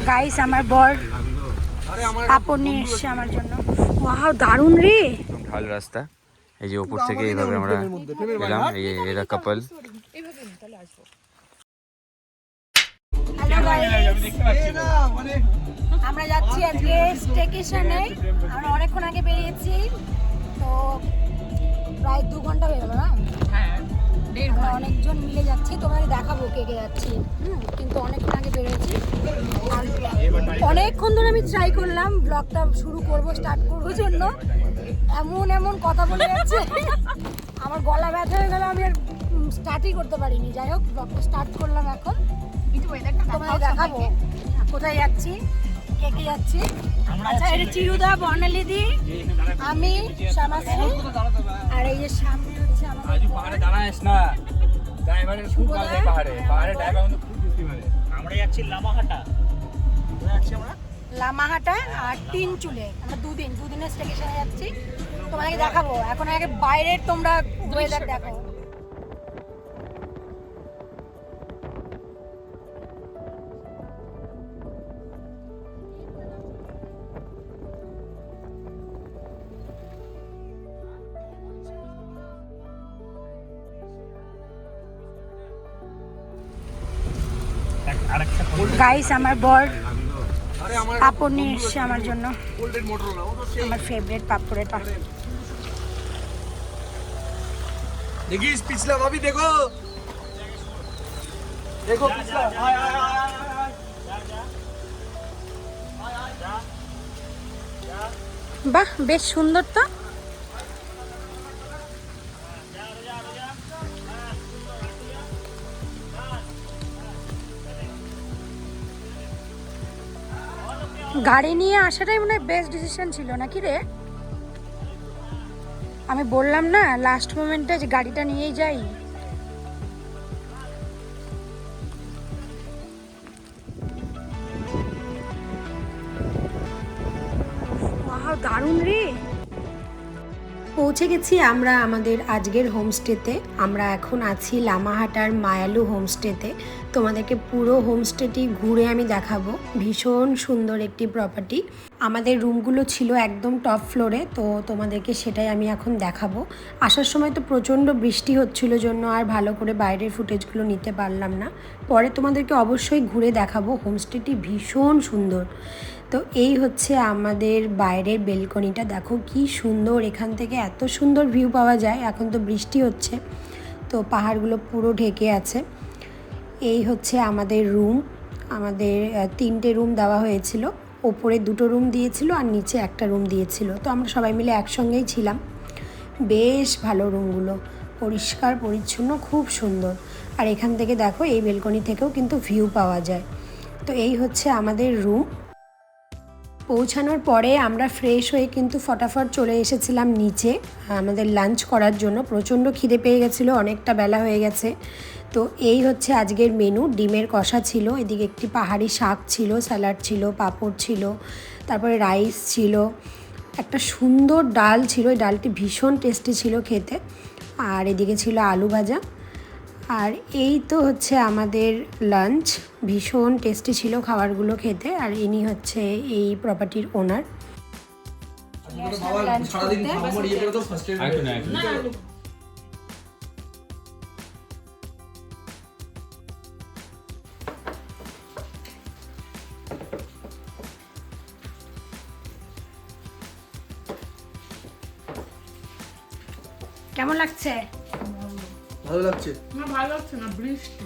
Guys আমার বর পাপড় নিয়ে এসছে আমার জন্য। ওয়াও দারুণ রে, ভালো রাস্তা। এই যে উপর থেকে এইভাবে আমরা এলাম, এই এরা কাপল। হ্যালো গাইস, আমরা যাচ্ছি আজকে স্টেকেশনে। আমরা অনেকক্ষণ আগে বেরিয়েছি, তো প্রায় 2 ঘন্টা হয়ে গেল না? হ্যাঁ, আমরা অনেকজন মিলে যাচ্ছি, তোমাদের দেখাবো কে কে যাচ্ছি। কিন্তু অনেকক্ষণ আগে বেরিয়েছি, অনেকক্ষণ ধরে আমি ট্রাই করলাম ব্লগটা স্টার্ট করবো জন্য, এমন কথা বলে যাচ্ছে আমার গলা ব্যথা হয়ে গেল, আমি আর স্টার্টই করতে পারিনি। যাই হোক, ব্লগটা স্টার্ট করলাম এখন। তোমাদের দেখাবো কোথায় যাচ্ছি, কে কে যাচ্ছি। আচ্ছা, এটা চিরুদা, বর্ণালীদি, আমি, শ্যামাশ্রী, আর এই যে সামনে হচ্ছে আমরা যাচ্ছি লামাহাটা আর 3 চুলে। আমরা দুদিনের স্টেশনে যাচ্ছি, তোমাদেরকে দেখাবো। এখন আগে বাইরের তোমরা ওয়েদার দেখো। গাইস আমার বর পাপড় নিয়ে এসছে আমার জন্য, আমার ফেভারিট পাপড়ের পাপড়। देखिए पिछला भाभी देखो देखो पिछला বাহ, বেশ সুন্দর তো। গাড়ি নিয়ে আসাটাই মনে হয় বেস্ট ডিসিশন ছিল নাকি রে? আমি বললাম না লাস্ট মোমেন্টে যে গাড়িটা নিয়েই যাই। দারুণ রে। পৌঁছে গেছি আমরা আমাদের আজকের হোমস্টেতে। আমরা এখন আছি লামাহাটার মায়ালু হোমস্টেতে। তোমাদেরকে পুরো হোমস্টেটি ঘুরে আমি দেখাবো। ভীষণ সুন্দর একটি প্রপার্টি। আমাদের রুমগুলো ছিল একদম টপ ফ্লোরে, তো তোমাদেরকে সেটাই আমি এখন দেখাবো। আসার সময় তো প্রচণ্ড বৃষ্টি হচ্ছিল জন্য আর ভালো করে বাইরের ফুটেজগুলো নিতে পারলাম না। পরে তোমাদেরকে অবশ্যই ঘুরে দেখাবো। হোমস্টেটি ভীষণ সুন্দর। তো এই হচ্ছে আমাদের বাইরের বেলকনিটা, দেখো কি সুন্দর। এখান থেকে এত সুন্দর ভিউ পাওয়া যায়। এখন তো বৃষ্টি হচ্ছে, তো পাহাড়গুলো পুরো ঢেকে আছে। এই হচ্ছে আমাদের রুম। আমাদের 3টে রুম দেওয়া হয়েছিল, ওপরে 2টো রুম দিয়েছিল আর নিচে একটা রুম দিয়েছিল। তো আমরা সবাই মিলে একসঙ্গেই ছিলাম। বেশ ভালো রুমগুলো, পরিষ্কার পরিচ্ছন্ন, খুব সুন্দর। আর এখান থেকে দেখো এই বেলকনি থেকেও কিন্তু ভিউ পাওয়া যায়। তো এই হচ্ছে আমাদের রুম। পৌঁছানোর পরে আমরা ফ্রেশ হয়ে কিন্তু ফটাফট চলে এসেছিলাম নিচে আমাদের লাঞ্চ করার জন্য। প্রচণ্ড খিদে পেয়ে গেছিলো, অনেকটা বেলা হয়ে গেছে। তো এই হচ্ছে আজকের মেনু। ডিমের কষা ছিল, এদিকে একটি পাহাড়ি শাক ছিল, স্যালাড ছিল, পাঁপড় ছিল, তারপরে রাইস ছিল, একটা সুন্দর ডাল ছিল। এই ডালটি ভীষণ টেস্টি ছিল খেতে। আর এদিকে ছিল আলু ভাজা। আর এই তো হচ্ছে আমাদের লাঞ্চ। ভীষণ টেস্টি ছিল খাবারগুলো খেতে। আর ইনি হচ্ছে এই প্রপার্টির ওনার। কেমন লাগছে? ভালো লাগছে না, ভালো লাগছে না, বৃষ্টি।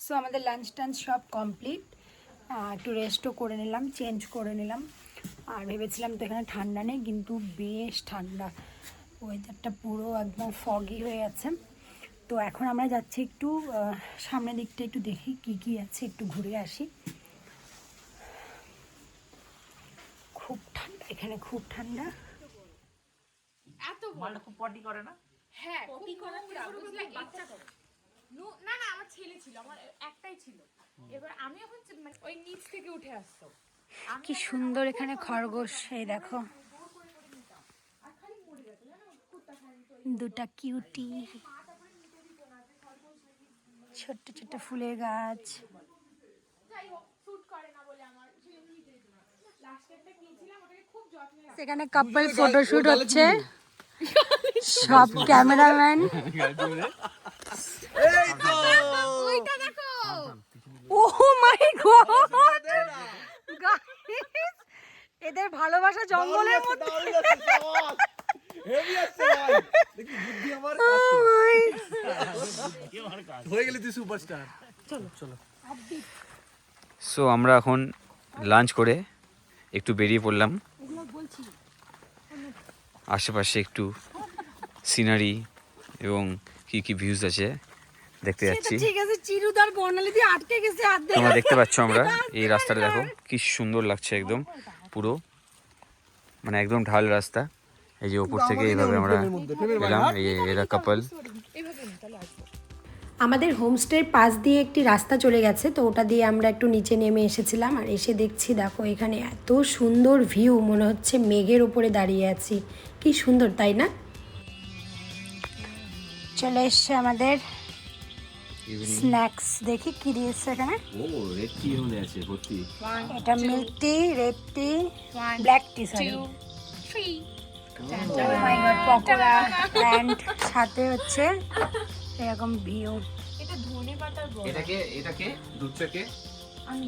সো আমাদের লাঞ্চ টাঞ্চ সব কমপ্লিট। একটু রেস্টও করে নিলাম, চেঞ্জ করে নিলাম। আর ভেবেছিলাম তো এখানে ঠান্ডা নেই, কিন্তু বেশ ঠান্ডা। ওয়েদারটা পুরো একদম ফগি হয়ে আছে। তো এখন আমরা যাচ্ছি একটু সামনের দিকটা একটু দেখি কি কি আছে, একটু ঘুরে আসি। খুব ঠান্ডা এখানে, খুব ঠান্ডা। এত মালটা খুব পটি করে না? হ্যাঁ, পটি করে বাচ্চা করে। না না, আমার ছেলে ছেলে ছিল, আমার একটাই ছিল। এবার আমি এখন মানে ওই নিচ থেকে উঠে আসতো। কি সুন্দর এখানে খরগোশ, এই দেখো দুটা কিউটি, ছোট্ট ছোট্ট ফুলের গাছ। যাই হোক শুট করে না বলে আমার লাস্টেরটা কিনছিলাম, ওটাকে খুব যত্নে রাখি। সেখানে কাপল ফটোশুট হচ্ছে, সব ক্যামেরাম্যান। ওইটা দেখো, ও মাই গড গাইস, এদের ভালোবাসা জঙ্গলের মধ্যে। হেভি আছে ভাই, দেখি বুদ্ধি আমার হয়ে গেলে তুই সুপারস্টার। চলো চলো। সো আমরা এখন লাঞ্চ করে একটু বেরিয়ে পড়লাম। আশেপাশে একটু সিনারি এবং কি কি ভিউজ আছে দেখতে যাচ্ছি। ঠিক আছে, চিরুদার বর্ণালী দিয়ে আটকে গেছে হাত দিয়ে। তোমরা দেখতে পাচ্ছ, আমরা এই রাস্তাটা দেখো কি সুন্দর লাগছে, একদম পুরো মানে একদম ঢাল রাস্তা। এই যে ওপর থেকে এইভাবে আমরা এলাম, এই এরা কাপল। আমাদের হোমস্টের পাশ দিয়ে একটি রাস্তা চলে গেছে, তো ওটা দিয়ে আমরা একটু নিচে নেমে এসেছিলাম। আর এসে দেখছি দেখো এখানে এত সুন্দর ভিউ, মনে হচ্ছে মেঘের উপরে দাঁড়িয়ে আছি। কি সুন্দর তাই না? চলে এসছে আমাদের স্ন্যাক্স, দেখি কি দিয়েছে এখানে। ও রেড টি হলে আছে ভর্তি। এটা milk tea, red tea, black tea, sorry. 2 3 Oh my God, pakora and সাথে হচ্ছে এরকম ভিউ। এটা ধনে পাতার বড়া। এটাকে দুধ চাকে আমি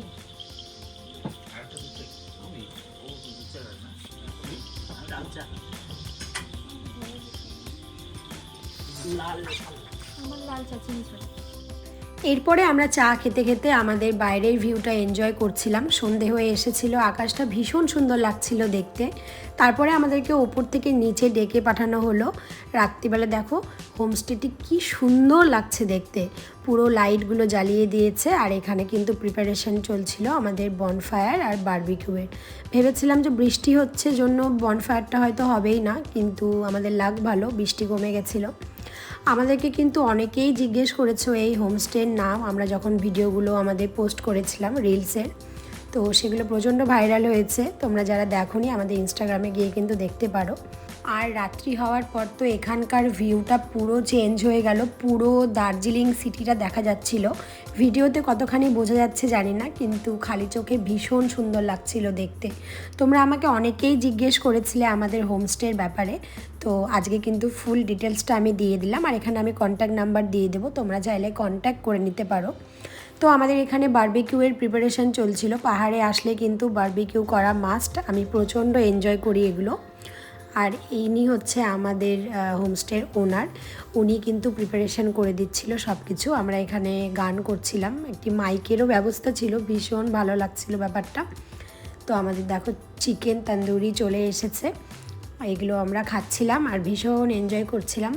আমার লাল চা চিনি ছাড়া। এরপরে আমরা চা খেতে খেতে আমাদের বাইরের ভিউটা এনজয় করছিলাম। সন্ধে হয়ে এসেছিল, আকাশটা ভীষণ সুন্দর লাগছিল দেখতে। তারপরে আমাদেরকে ওপর থেকে নিচে ডেকে পাঠানো হলো। রাত্রিবেলা দেখো হোমস্টেটি কি সুন্দর লাগছে দেখতে, পুরো লাইটগুলো জ্বালিয়ে দিয়েছে। আর এখানে কিন্তু প্রিপারেশন চলছিল আমাদের বনফায়ার আর বারবিকিউয়ের। ভেবেছিলাম যে বৃষ্টি হচ্ছে জন্য বনফায়ারটা হয়তো হবেই না, কিন্তু আমাদের লাক ভালো, বৃষ্টি কমে গেছিলো। আমাদেরকে কিন্তু অনেকেই জিজ্ঞেস করেছো এই হোমস্টের নাম, আমরা যখন ভিডিওগুলো আমাদের পোস্ট করেছিলাম রিলসের, তো সেগুলো প্রচণ্ড ভাইরাল হয়েছে। তোমরা যারা দেখোনি আমাদের ইনস্টাগ্রামে গিয়ে কিন্তু দেখতে পারো। আর রাত্রি হওয়ার পর তো এখানকার ভিউটা পুরো চেঞ্জ হয়ে গেল, পুরো দার্জিলিং সিটিটা দেখা যাচ্ছিল। ভিডিওতে কতখানি বোঝা যাচ্ছে জানি না, কিন্তু খালি চোখে ভীষণ সুন্দর লাগছিল দেখতে। তোমরা আমাকে অনেকেই জিজ্ঞেস করেছিলে আমাদের হোমস্টের ব্যাপারে, তো আজকে কিন্তু ফুল ডিটেলসটা আমি দিয়ে দিলাম। আর এখানে আমি কন্ট্যাক্ট নাম্বার দিয়ে দেবো, তোমরা চাইলে কন্ট্যাক্ট করে নিতে পারো। তো আমাদের এখানে বারবিকিউয়ের প্রিপারেশন চলছিল। পাহাড়ে আসলে কিন্তু বারবিকিউ করা মাস্ট, আমি প্রচণ্ড এনজয় করি এগুলো। আর ইনি হচ্ছে আমাদের হোমস্টের ওনার, উনি কিন্তু প্রিপারেশন করে দিচ্ছিল সব কিছু। আমরা এখানে গান করছিলাম, একটি মাইকেরও ব্যবস্থা ছিল, ভীষণ ভালো লাগছিল ব্যাপারটা। তো আমাদের দেখো চিকেন তন্দুরি চলে এসেছে, এগুলো আমরা খাচ্ছিলাম আর ভীষণ এনজয় করছিলাম।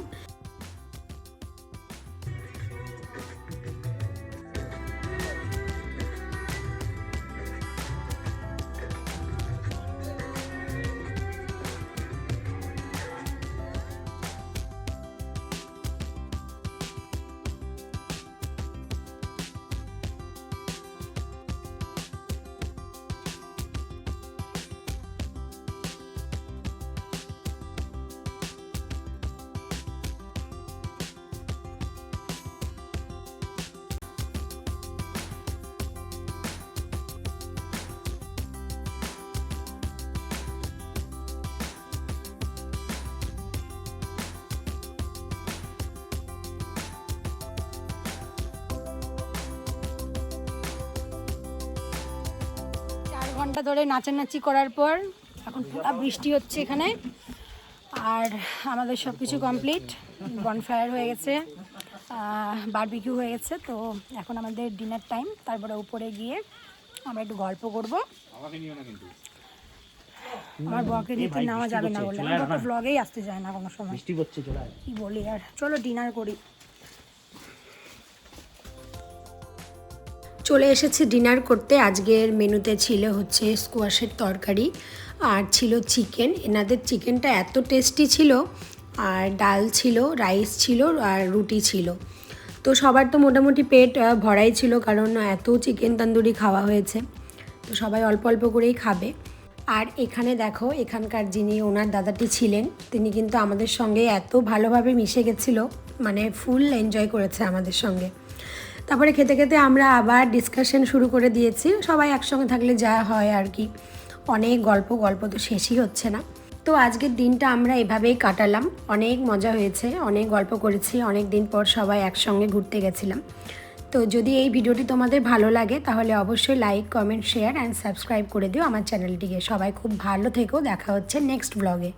ঘন্টা ধরে নাচানাচি করার পর এখন পুরো বৃষ্টি হচ্ছে এখানে। আর আমাদের সব কিছু কমপ্লিট, বনফায়ার হয়ে গেছে, বারবিকিউ হয়ে গেছে। তো এখন আমাদের ডিনার টাইম, তারপরে উপরে গিয়ে আমরা একটু গল্প করব। আমার বরকে নিতে নেওয়া যাবে না বলে, আমার তো ব্লগেই আসতে যায় না কোনো সময়, কি বলি আর। চলো ডিনার করি। চলে এসেছি ডিনার করতে। আজকের মেনুতে ছিল হচ্ছে স্কোয়াশের তরকারি আর ছিল চিকেন। এনাদের চিকেনটা এত টেস্টি ছিল, আর ডাল ছিল, রাইস ছিল আর রুটি ছিল। তো সবার তো মোটামুটি পেট ভরাই ছিল, কারণ এত চিকেন তন্দুরি খাওয়া হয়েছে, তো সবাই অল্প অল্প করেই খাবে। আর এখানে দেখো, এখানকার যিনি ওনার দাদাটি ছিলেন, তিনি কিন্তু আমাদের সঙ্গে এত ভালোভাবে মিশে গেছিলো, মানে ফুল এনজয় করেছে আমাদের সঙ্গে। তারপরে খেতে খেতে আমরা আবার ডিসকাশন শুরু করে দিয়েছি, সবাই একসঙ্গে থাকলে যা হয় আর কি, অনেক গল্প তো শেষই হচ্ছে না। তো আজকের দিনটা আমরা এভাবেই কাটালাম, অনেক মজা হয়েছে, অনেক গল্প করেছি, অনেক দিন পর সবাই একসঙ্গে ঘুরতে গেছিলাম। তো যদি এই ভিডিওটি তোমাদের ভালো লাগে তাহলে অবশ্যই like, comment, share and subscribe করে দিও আমার চ্যানেলটিকে। সবাই খুব ভালো থেকো, দেখা হচ্ছে নেক্সট ব্লগে।